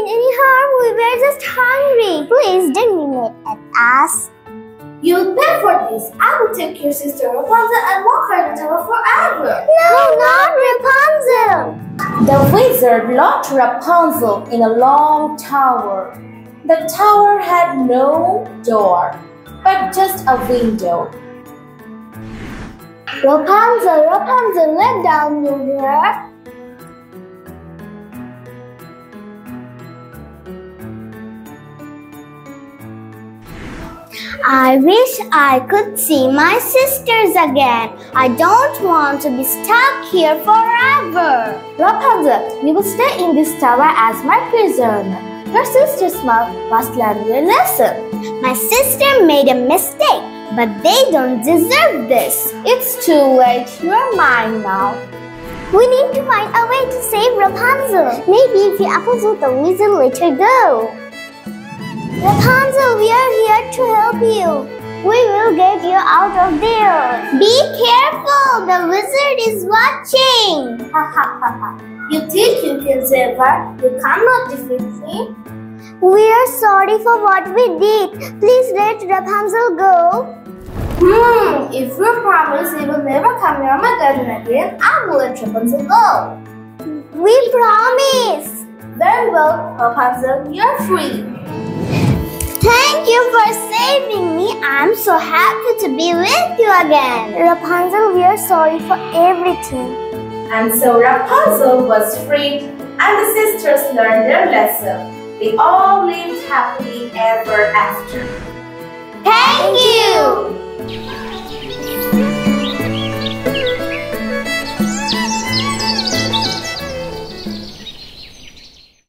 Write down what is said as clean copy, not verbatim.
mean any harm. We were just hungry. Please don't be mad at us. You'll pay for this. I will take your sister Rapunzel and lock her in the tower forever. No, not Rapunzel. The wizard locked Rapunzel in a long tower. The tower had no door, but just a window. Rapunzel, Rapunzel, let down your hair. I wish I could see my sisters again. I don't want to be stuck here forever. Rapunzel, you will stay in this tower as my prisoner. Your sisters must learn their lesson. My sister made a mistake, but they don't deserve this. It's too late. You're mine now. We need to find a way to save Rapunzel. Maybe if the apples with the wizard let her go. Rapunzel, we are here to help you. We will get you out of there. Be careful, the wizard is watching. Ha ha ha ha. You think you can save her? You cannot defeat me. We are sorry for what we did. Please let Rapunzel go. If you promise you will never come near my garden again, I will let Rapunzel go. We promise. Very well, Rapunzel, you're free. Thank you for saving me. I'm so happy to be with you again. Rapunzel, we are sorry for everything. And so Rapunzel was freed and the sisters learned their lesson. They all lived happily ever after. Thank you.